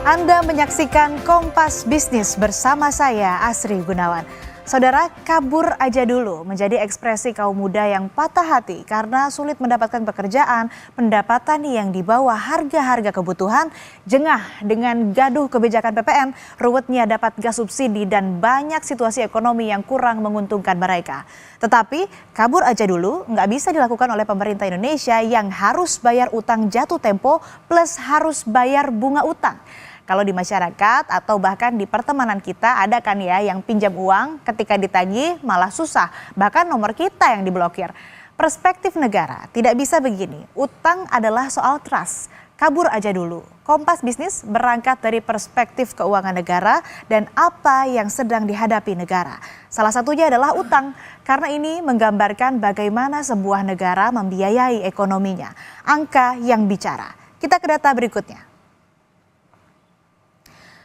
Anda menyaksikan Kompas Bisnis bersama saya, Asri Gunawan. Saudara, kabur aja dulu menjadi ekspresi kaum muda yang patah hati karena sulit mendapatkan pekerjaan, pendapatan yang di bawah harga-harga kebutuhan, jengah dengan gaduh kebijakan PPN, ruwetnya dapat gas subsidi dan banyak situasi ekonomi yang kurang menguntungkan mereka. Tetapi kabur aja dulu nggak bisa dilakukan oleh pemerintah Indonesia yang harus bayar utang jatuh tempo plus harus bayar bunga utang. Kalau di masyarakat atau bahkan di pertemanan kita ada kan ya yang pinjam uang ketika ditagih malah susah, bahkan nomor kita yang diblokir. Perspektif negara tidak bisa begini, utang adalah soal trust, kabur aja dulu. Kompas Bisnis berangkat dari perspektif keuangan negara dan apa yang sedang dihadapi negara. Salah satunya adalah utang, karena ini menggambarkan bagaimana sebuah negara membiayai ekonominya. Angka yang bicara. Kita ke data berikutnya.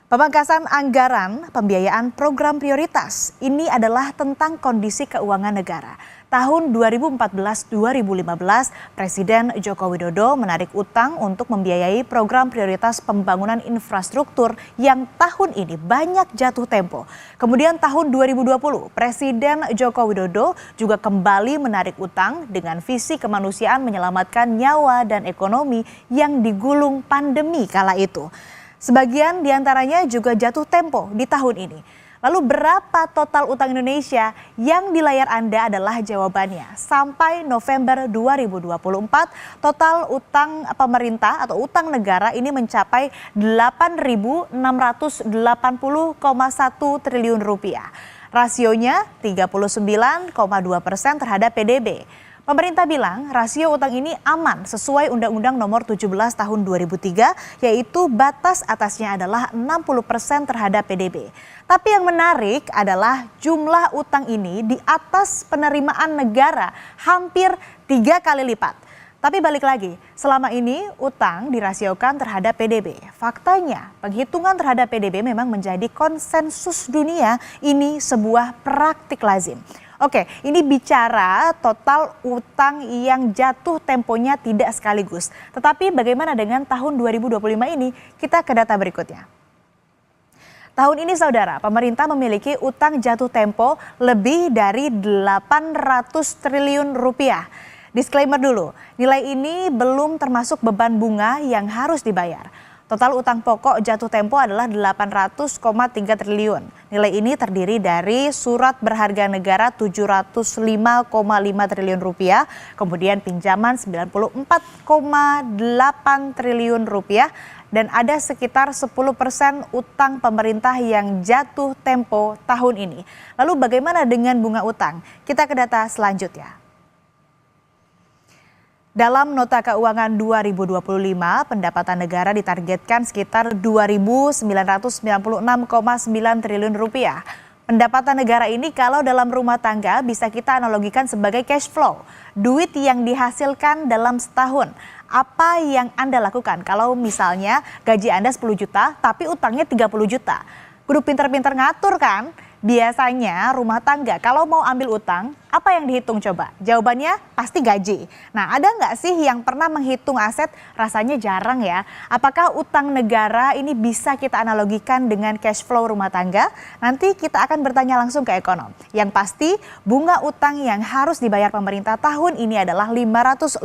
Pemangkasan anggaran pembiayaan program prioritas ini adalah tentang kondisi keuangan negara. Tahun 2014-2015, Presiden Joko Widodo menarik utang untuk membiayai program prioritas pembangunan infrastruktur yang tahun ini banyak jatuh tempo. Kemudian tahun 2020, Presiden Joko Widodo juga kembali menarik utang dengan visi kemanusiaan menyelamatkan nyawa dan ekonomi yang digulung pandemi kala itu. Sebagian diantaranya juga jatuh tempo di tahun ini. Lalu berapa total utang Indonesia? Yang di layar Anda adalah jawabannya. Sampai November 2024, total utang pemerintah atau utang negara ini mencapai 8.680,1 triliun rupiah. Rasionya 39,2% terhadap PDB. Pemerintah bilang rasio utang ini aman sesuai Undang-Undang Nomor 17 Tahun 2003, yaitu batas atasnya adalah 60% terhadap PDB. Tapi yang menarik adalah jumlah utang ini di atas penerimaan negara hampir 3 kali lipat. Tapi balik lagi, selama ini utang dirasiokan terhadap PDB. Faktanya, penghitungan terhadap PDB memang menjadi konsensus dunia, ini sebuah praktik lazim. Oke, ini bicara total utang yang jatuh temponya tidak sekaligus. Tetapi bagaimana dengan tahun 2025 ini? Kita ke data berikutnya. Tahun ini saudara, pemerintah memiliki utang jatuh tempo lebih dari 800 triliun rupiah. Disclaimer dulu, nilai ini belum termasuk beban bunga yang harus dibayar. Total utang pokok jatuh tempo adalah 800,3 triliun. Nilai ini terdiri dari surat berharga negara 705,5 triliun rupiah, kemudian pinjaman 94,8 triliun rupiah, dan ada sekitar 10% utang pemerintah yang jatuh tempo tahun ini. Lalu bagaimana dengan bunga utang? Kita ke data selanjutnya. Dalam nota keuangan 2025, pendapatan negara ditargetkan sekitar 2.996,9 triliun rupiah. Pendapatan negara ini kalau dalam rumah tangga bisa kita analogikan sebagai cash flow, duit yang dihasilkan dalam setahun. Apa yang Anda lakukan kalau misalnya gaji Anda 10 juta tapi utangnya 30 juta? Kudu pinter-pinter ngatur kan? Biasanya rumah tangga kalau mau ambil utang, apa yang dihitung coba? Jawabannya pasti gaji. Nah, ada nggak sih yang pernah menghitung aset? Rasanya jarang ya. Apakah utang negara ini bisa kita analogikan dengan cash flow rumah tangga? Nanti kita akan bertanya langsung ke ekonom. Yang pasti bunga utang yang harus dibayar pemerintah tahun ini adalah 552,9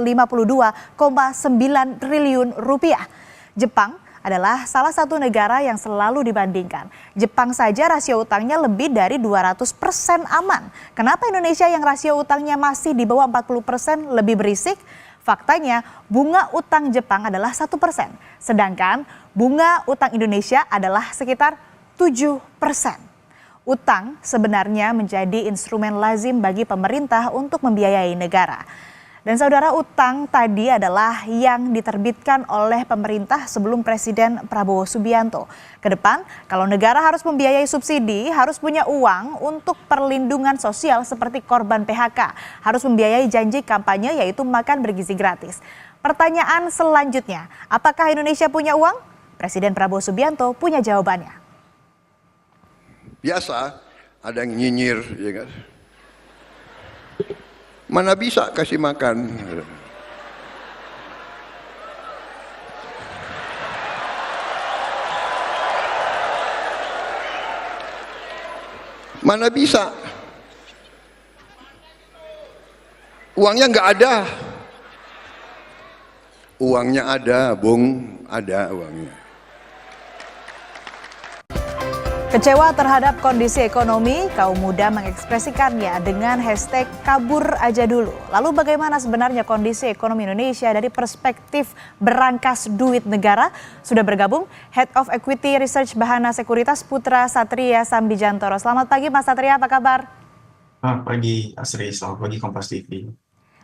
triliun rupiah. Jepang adalah salah satu negara yang selalu dibandingkan. Jepang saja rasio utangnya lebih dari 200% aman. Kenapa Indonesia yang rasio utangnya masih di bawah 40% lebih berisik? Faktanya bunga utang Jepang adalah 1%. Sedangkan bunga utang Indonesia adalah sekitar 7%. Utang sebenarnya menjadi instrumen lazim bagi pemerintah untuk membiayai negara. Dan saudara, utang tadi adalah yang diterbitkan oleh pemerintah sebelum Presiden Prabowo Subianto. Kedepan, kalau negara harus membiayai subsidi, harus punya uang untuk perlindungan sosial seperti korban PHK. Harus membiayai janji kampanye yaitu makan bergizi gratis. Pertanyaan selanjutnya, apakah Indonesia punya uang? Presiden Prabowo Subianto punya jawabannya. Biasa ada yang nyinyir, ya kan? Mana bisa kasih makan? Mana bisa? Uangnya nggak ada. Uangnya ada, Bung, ada uangnya. Kecewa terhadap kondisi ekonomi, kaum muda mengekspresikannya dengan hashtag kabur aja dulu. Lalu bagaimana sebenarnya kondisi ekonomi Indonesia dari perspektif berangkas duit negara? Sudah bergabung Head of Equity Research Bahana Sekuritas Putra Satria Sambijantoro. Selamat pagi Mas Satria, apa kabar? Pagi Asri, selamat pagi Kompas TV.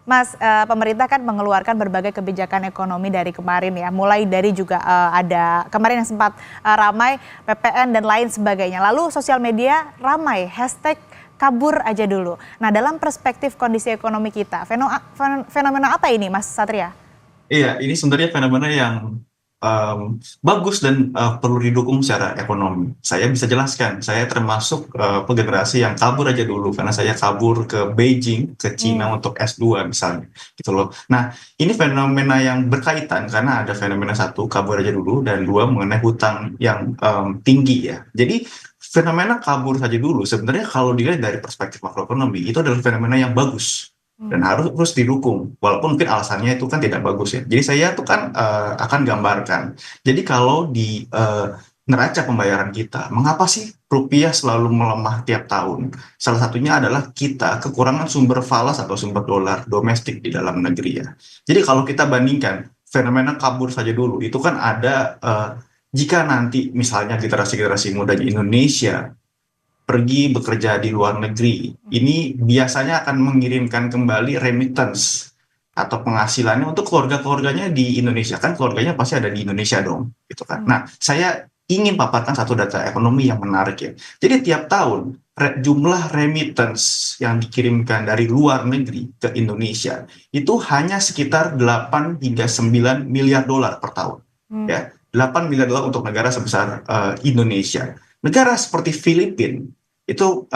Mas, pemerintah kan mengeluarkan berbagai kebijakan ekonomi dari kemarin ya, mulai dari juga ada kemarin yang sempat ramai PPN dan lain sebagainya. Lalu sosial media ramai hashtag kabur aja dulu. Nah, dalam perspektif kondisi ekonomi kita, fenomena apa ini Mas Satria? Iya, ini sebenarnya fenomena yang bagus dan perlu didukung secara ekonomi. Saya bisa jelaskan, saya termasuk generasi yang kabur aja dulu karena saya kabur ke Beijing, ke Cina untuk S2 misalnya, gitu loh. Nah, ini fenomena yang berkaitan karena ada fenomena satu kabur aja dulu dan dua mengenai hutang yang tinggi ya. Jadi fenomena kabur saja dulu sebenarnya kalau dilihat dari perspektif makroekonomi itu adalah fenomena yang bagus dan harus didukung walaupun mungkin alasannya itu kan tidak bagus ya. Jadi saya tuh kan akan gambarkan. Jadi kalau di neraca pembayaran kita, mengapa sih rupiah selalu melemah tiap tahun? Salah satunya adalah kita kekurangan sumber falas atau sumber dolar domestik di dalam negeri ya. Jadi kalau kita bandingkan fenomena kabur saja dulu, itu kan ada jika nanti misalnya generasi-generasi muda di Indonesia pergi bekerja di luar negeri, ini biasanya akan mengirimkan kembali remittance atau penghasilannya untuk keluarga-keluarganya di Indonesia. Kan keluarganya pasti ada di Indonesia dong, gitu kan. Nah, saya ingin paparkan satu data ekonomi yang menarik ya. Jadi tiap tahun jumlah remittance yang dikirimkan dari luar negeri ke Indonesia itu hanya sekitar 8 hingga 9 miliar dolar per tahun. Ya, 8 miliar dolar untuk negara sebesar Indonesia. Negara seperti Filipina itu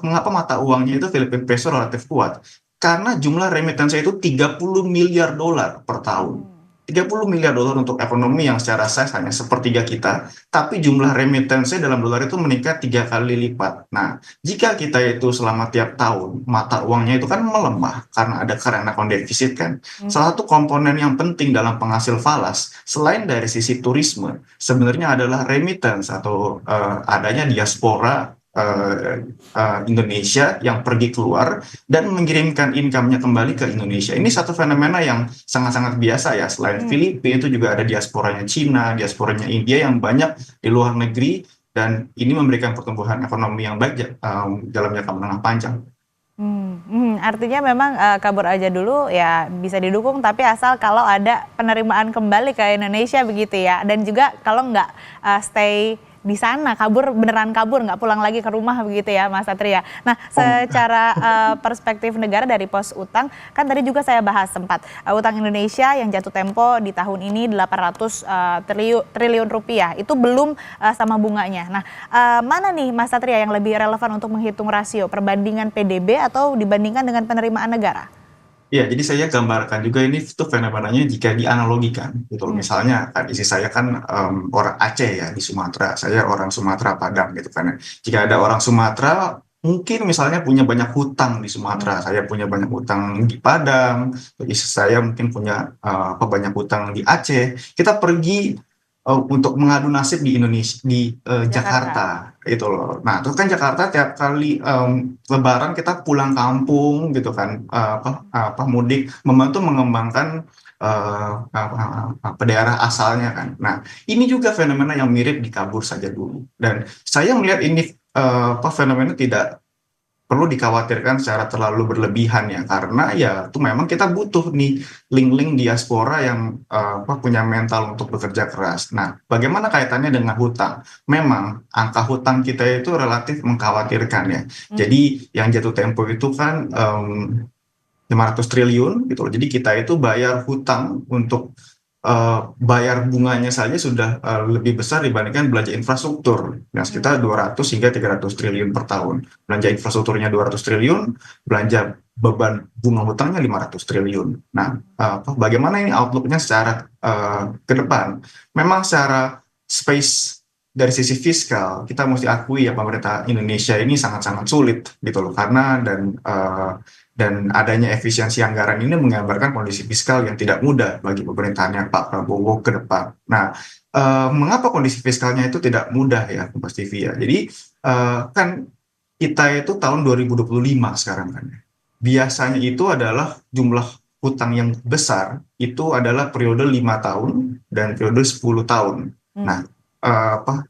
mengapa mata uangnya itu Filipina peso relatif kuat? Karena jumlah remittance itu 30 miliar dolar per tahun. 30 miliar dolar untuk ekonomi yang secara size hanya sepertiga kita, tapi jumlah remittance dalam dolar itu meningkat 3 kali lipat. Nah, jika kita itu selama tiap tahun mata uangnya itu kan melemah karena ada current account deficit kan. Salah satu komponen yang penting dalam penghasil falas selain dari sisi turisme sebenarnya adalah remittance atau adanya diaspora Indonesia yang pergi keluar dan mengirimkan income-nya kembali ke Indonesia. Ini satu fenomena yang sangat-sangat biasa ya. Selain Filipina itu juga ada diasporanya Cina, diasporanya India yang banyak di luar negeri dan ini memberikan pertumbuhan ekonomi yang baik dalam jangka menengah panjang. Artinya memang kabur aja dulu ya bisa didukung tapi asal kalau ada penerimaan kembali ke Indonesia begitu ya, dan juga kalau nggak stay di sana, beneran kabur nggak pulang lagi ke rumah begitu ya Mas Satria. Nah, secara perspektif negara dari pos utang kan tadi juga saya bahas sempat utang Indonesia yang jatuh tempo di tahun ini 800 triliun rupiah itu belum sama bunganya. Nah, mana nih Mas Satria yang lebih relevan untuk menghitung rasio perbandingan PDB atau dibandingkan dengan penerimaan negara? Ya, jadi saya gambarkan juga ini tuh fenomenanya jika dianalogikan gitu loh. Misalnya kan isi saya kan orang Aceh ya di Sumatera, saya orang Sumatera Padang gitu kan. Jika ada orang Sumatera mungkin misalnya punya banyak hutang di Sumatera, saya punya banyak hutang di Padang, istri saya mungkin punya banyak hutang di Aceh. Kita pergi untuk mengadu nasib di Indonesia di Jakarta itu loh. Nah, terus kan Jakarta tiap kali Lebaran kita pulang kampung gitu kan, mudik membantu mengembangkan daerah asalnya kan. Nah, ini juga fenomena yang mirip di kabur saja dulu. Dan saya melihat ini fenomena tidak perlu dikhawatirkan secara terlalu berlebihan ya, karena ya itu memang kita butuh nih link-link diaspora yang punya mental untuk bekerja keras. Nah, bagaimana kaitannya dengan hutang? Memang angka hutang kita itu relatif mengkhawatirkan ya. Jadi yang jatuh tempo itu kan 500 triliun gitu loh. Jadi kita itu bayar hutang untuk bayar bunganya saja sudah lebih besar dibandingkan belanja infrastruktur yang sekitar 200 hingga 300 triliun per tahun. Belanja infrastrukturnya 200 triliun, belanja beban bunga hutangnya 500 triliun. Nah, bagaimana ini outlook-nya secara ke depan? Memang secara space dari sisi fiskal kita mesti akui ya pemerintah Indonesia ini sangat-sangat sulit gitu loh, karena dan adanya efisiensi anggaran ini menggambarkan kondisi fiskal yang tidak mudah bagi pemerintahannya Pak Prabowo ke depan. Nah, mengapa kondisi fiskalnya itu tidak mudah ya, Mas TV ya? Jadi kan kita itu tahun 2025 sekarang kan. Biasanya itu adalah jumlah hutang yang besar itu adalah periode 5 tahun dan periode 10 tahun. Nah, apa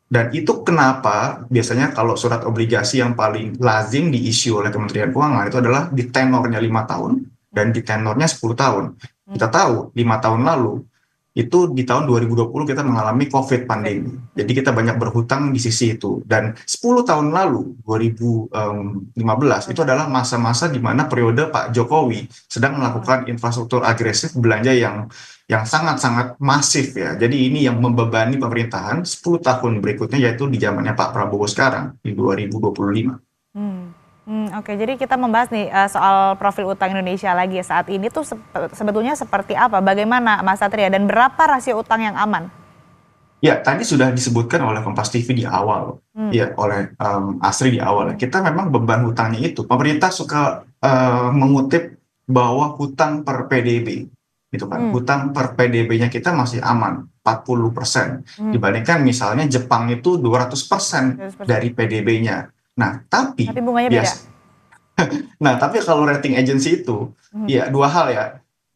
dan itu kenapa biasanya kalau surat obligasi yang paling lazim diisi oleh Kementerian Keuangan itu adalah di tenornya 5 tahun dan di tenornya 10 tahun. Kita tahu 5 tahun lalu itu di tahun 2020 kita mengalami COVID pandemi. Jadi kita banyak berhutang di sisi itu. Dan 10 tahun lalu, 2015, itu adalah masa-masa di mana periode Pak Jokowi sedang melakukan infrastruktur agresif belanja yang sangat-sangat masif ya. Jadi ini yang membebani pemerintahan 10 tahun berikutnya, yaitu di zamannya Pak Prabowo sekarang, di 2025. Oke, jadi kita membahas nih soal profil utang Indonesia lagi saat ini tuh sebetulnya seperti apa? Bagaimana Mas Satria dan berapa rasio utang yang aman? Ya, tadi sudah disebutkan oleh Kompas TV di awal, ya oleh Asri di awal. Kita memang beban hutangnya itu. Pemerintah suka mengutip bahwa hutang per PDB, gitu kan. Hutang per PDB-nya kita masih aman, 40%. Dibandingkan misalnya Jepang itu 200% dari PDB-nya. Nah, tapi bunganya beda. Nah, tapi kalau rating agency itu, ya dua hal ya.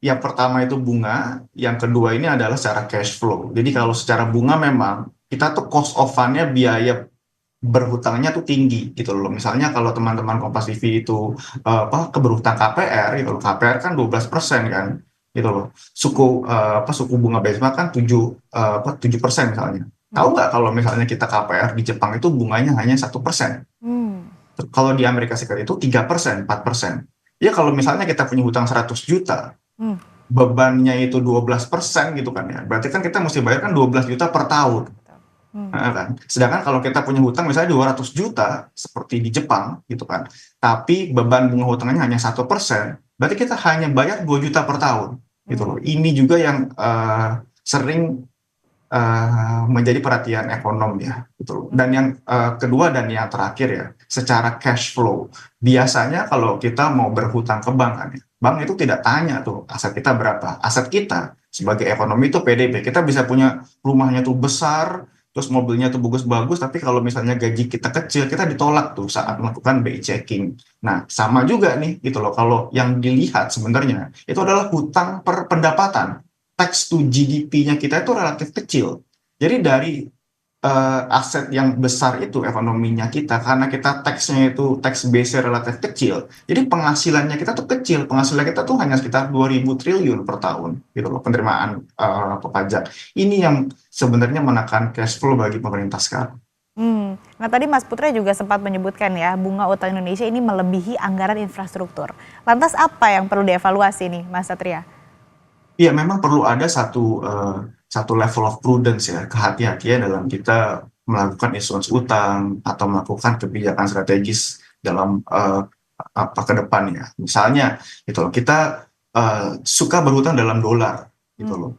Yang pertama itu bunga, yang kedua ini adalah secara cash flow. Jadi kalau secara bunga memang kita tuh cost of fund-nya, biaya berhutangnya tuh tinggi gitu loh. Misalnya kalau teman-teman Kompas TV itu berhutang KPR gitu loh. KPR kan 12% kan gitu loh. Suku bunga benchmark kan 7% misalnya. Tahu nggak kalau misalnya kita KPR di Jepang itu bunganya hanya 1%. Kalau di Amerika Serikat itu 3%, 4%. Ya kalau misalnya kita punya hutang 100 juta, bebannya itu 12% gitu kan ya. Berarti kan kita mesti bayar kan 12 juta per tahun. Nah, kan? Sedangkan kalau kita punya hutang misalnya 200 juta, seperti di Jepang gitu kan, tapi beban bunga hutangnya hanya 1%, berarti kita hanya bayar 2 juta per tahun. Gitu loh. Ini juga yang sering menjadi perhatian ekonom ya, gitu. Dan yang kedua dan yang terakhir ya, secara cash flow, biasanya kalau kita mau berhutang ke bank kan, bank itu tidak tanya tuh aset kita berapa. Aset kita sebagai ekonomi itu PDB, kita bisa punya rumahnya tuh besar, terus mobilnya tuh bagus-bagus, tapi kalau misalnya gaji kita kecil, kita ditolak tuh saat melakukan BI checking. Nah, sama juga nih gitu loh, kalau yang dilihat sebenarnya itu adalah hutang per pendapatan. Tax to GDP-nya kita itu relatif kecil. Jadi dari aset yang besar itu ekonominya kita, karena kita tax-nya itu tax base-nya relatif kecil, jadi penghasilannya kita tuh kecil. Penghasilan kita tuh hanya sekitar 2.000 triliun per tahun gitu loh, penerimaan pajak. Ini yang sebenarnya menekan cash flow bagi pemerintah sekarang. Nah tadi Mas Putra juga sempat menyebutkan ya, bunga utang Indonesia ini melebihi anggaran infrastruktur. Lantas apa yang perlu dievaluasi nih Mas Satria? Iya, memang perlu ada satu level of prudence ya, kehati-hatian dalam kita melakukan issuance utang atau melakukan kebijakan strategis dalam ke depan ya. Misalnya gitu loh, kita suka berhutang dalam dolar gitu loh.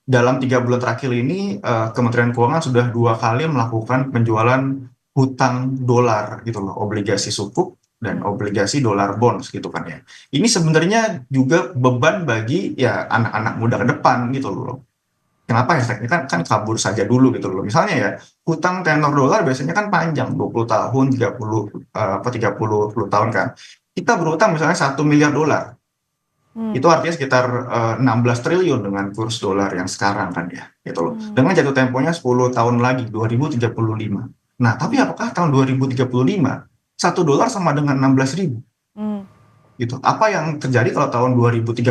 Dalam 3 bulan terakhir ini Kementerian Keuangan sudah 2 kali melakukan penjualan hutang dolar gitu loh, obligasi sukuk dan obligasi dolar bonds gitu kan ya. Ini sebenarnya juga beban bagi ya anak-anak muda ke depan gitu loh. Kenapa ya? Kan kabur saja dulu gitu loh. Misalnya ya, hutang tenor dolar biasanya kan panjang, 20 tahun, 30 tahun kan. Kita berhutang misalnya 1 miliar dolar. Itu artinya sekitar 16 triliun dengan kurs dolar yang sekarang kan ya, gitu loh. Dengan jatuh temponya 10 tahun lagi, 2035. Nah, tapi apakah tahun 2035 1 dolar sama dengan 16.000? Gitu. Apa yang terjadi kalau tahun 2035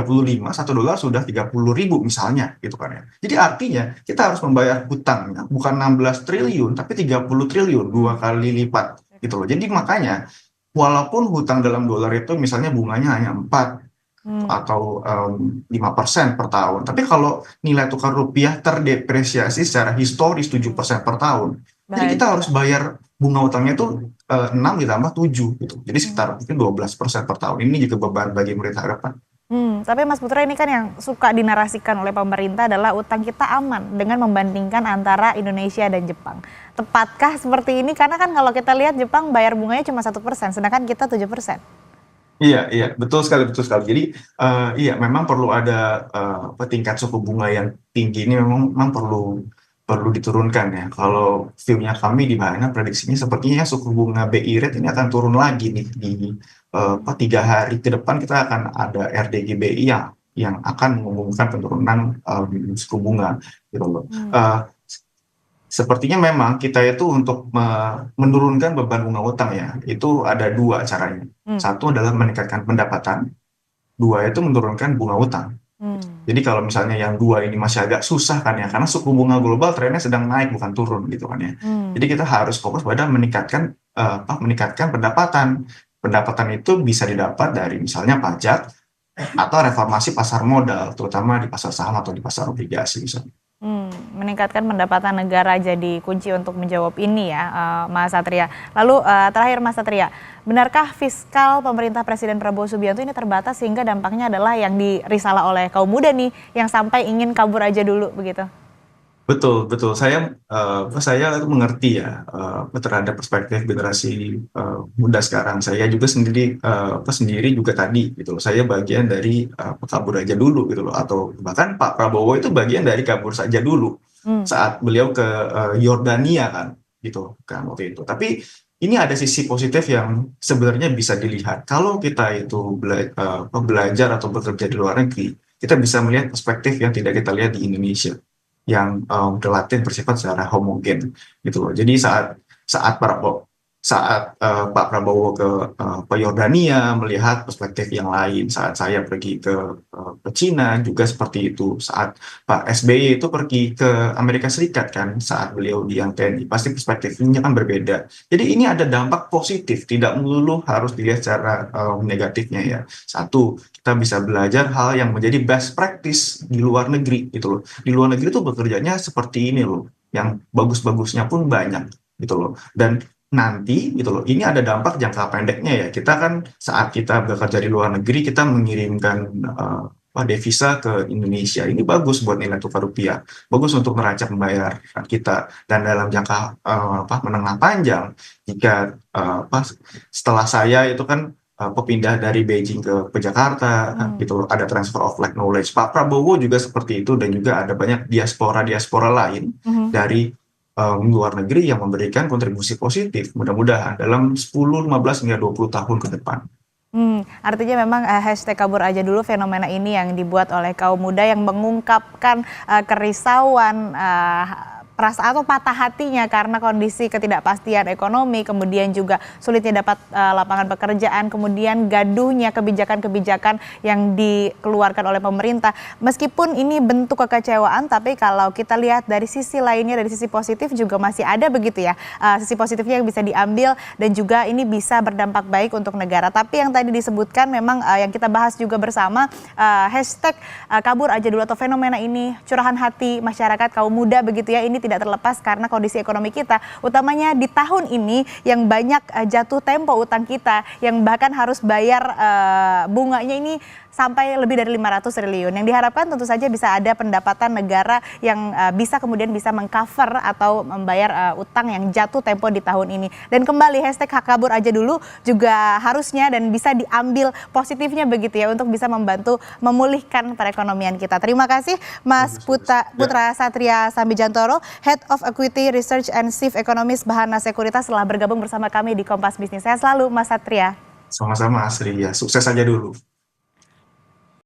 1 dolar sudah 30.000 misalnya gitu kan ya. Jadi artinya kita harus membayar hutangnya bukan 16 triliun tapi 30 triliun, 2 kali lipat gitu loh. Jadi makanya walaupun hutang dalam dolar itu misalnya bunganya hanya 4 atau 5% per tahun, tapi kalau nilai tukar rupiah terdepresiasi secara historis 7% per tahun, jadi kita harus bayar bunga utangnya itu 6 ditambah 7 gitu. Jadi sekitar mungkin 12% per tahun. Ini juga beban bagi pemerintah ke depan. Tapi Mas Putra, ini kan yang suka dinarasikan oleh pemerintah adalah utang kita aman dengan membandingkan antara Indonesia dan Jepang. Tepatkah seperti ini? Karena kan kalau kita lihat Jepang bayar bunganya cuma 1%, sedangkan kita 7%. Iya, iya, betul sekali, betul sekali. Jadi, iya, memang perlu ada tingkat suku bunga yang tinggi ini memang perlu perlu diturunkan ya. Kalau view-nya kami di mana prediksinya sepertinya suku bunga BI rate ini akan turun lagi nih di 3 hari ke depan kita akan ada RDG BI yang akan mengumumkan penurunan suku bunga gitu loh. Sepertinya memang kita itu untuk menurunkan beban bunga utang ya, itu ada 2 caranya. Satu adalah meningkatkan pendapatan, 2 itu menurunkan bunga utang. Jadi kalau misalnya yang 2 ini masih agak susah kan ya, karena suku bunga global trennya sedang naik bukan turun gitu kan ya. Jadi kita harus fokus pada meningkatkan pendapatan. Pendapatan itu bisa didapat dari misalnya pajak atau reformasi pasar modal, terutama di pasar saham atau di pasar obligasi misalnya. Meningkatkan pendapatan negara jadi kunci untuk menjawab ini ya, Mas Satria. Lalu terakhir Mas Satria, benarkah fiskal pemerintah Presiden Prabowo Subianto ini terbatas sehingga dampaknya adalah yang dirisalah oleh kaum muda nih, yang sampai ingin kabur aja dulu begitu? Betul, betul. Saya mengerti ya terhadap perspektif generasi muda sekarang. Saya juga sendiri juga tadi gitu loh. Saya bagian dari kabur aja dulu gitu loh. Atau bahkan Pak Prabowo itu bagian dari kabur saja dulu saat beliau ke Yordania kan gitu kan waktu itu. Tapi ini ada sisi positif yang sebenarnya bisa dilihat. Kalau kita itu belajar atau bekerja di luar negeri, kita bisa melihat perspektif yang tidak kita lihat di Indonesia, yang relatif bersifat secara homogen gitu loh. Jadi saat Pak Prabowo ke Yordania melihat perspektif yang lain, saat saya pergi ke Cina juga seperti itu, saat Pak SBY itu pergi ke Amerika Serikat kan saat beliau di TNI, pasti perspektifnya kan berbeda. Jadi ini ada dampak positif, tidak melulu harus dilihat secara negatifnya ya. Satu, kita bisa belajar hal yang menjadi best practice di luar negeri gitu loh. Di luar negeri tuh bekerjanya seperti ini loh, yang bagus-bagusnya pun banyak gitu loh. Dan nanti gitu loh, ini ada dampak jangka pendeknya ya. Kita kan saat kita bekerja di luar negeri, kita mengirimkan devisa ke Indonesia. Ini bagus buat nilai tukar rupiah, bagus untuk neraca pembayaran kita. Dan dalam jangka menengah panjang, jika setelah saya itu kan pindah dari Beijing ke Jakarta, gitu ada transfer of like knowledge. Pak Prabowo juga seperti itu, dan juga ada banyak diaspora lain dari luar negeri yang memberikan kontribusi positif mudah-mudahan dalam 10, 15 hingga 20 tahun ke depan. Artinya memang hashtag kabur aja dulu fenomena ini yang dibuat oleh kaum muda yang mengungkapkan kerisauan, perasaan atau patah hatinya karena kondisi ketidakpastian ekonomi, kemudian juga sulitnya dapat lapangan pekerjaan, kemudian gaduhnya kebijakan-kebijakan yang dikeluarkan oleh pemerintah. Meskipun ini bentuk kekecewaan, tapi kalau kita lihat dari sisi lainnya, dari sisi positif juga masih ada begitu ya, sisi positifnya yang bisa diambil dan juga ini bisa berdampak baik untuk negara. Tapi yang tadi disebutkan memang yang kita bahas juga bersama, hashtag kabur aja dulu atau fenomena ini, curahan hati masyarakat kaum muda begitu ya, ini tidak terlepas karena kondisi ekonomi kita, utamanya di tahun ini yang banyak jatuh tempo utang kita, yang bahkan harus bayar bunganya ini sampai lebih dari 500 triliun. Yang diharapkan tentu saja bisa ada pendapatan negara yang bisa kemudian bisa mengcover atau membayar utang yang jatuh tempo di tahun ini. Dan kembali hashtag kabur aja dulu juga harusnya dan bisa diambil positifnya begitu ya, untuk bisa membantu memulihkan perekonomian kita. Terima kasih Mas Putra Satria Sambijantoro, Head of Equity Research and Chief Economist Bahana Sekuritas, telah bergabung bersama kami di Kompas Bisnis. Sehat selalu Mas Satria. Sama-sama Asri ya, sukses saja dulu.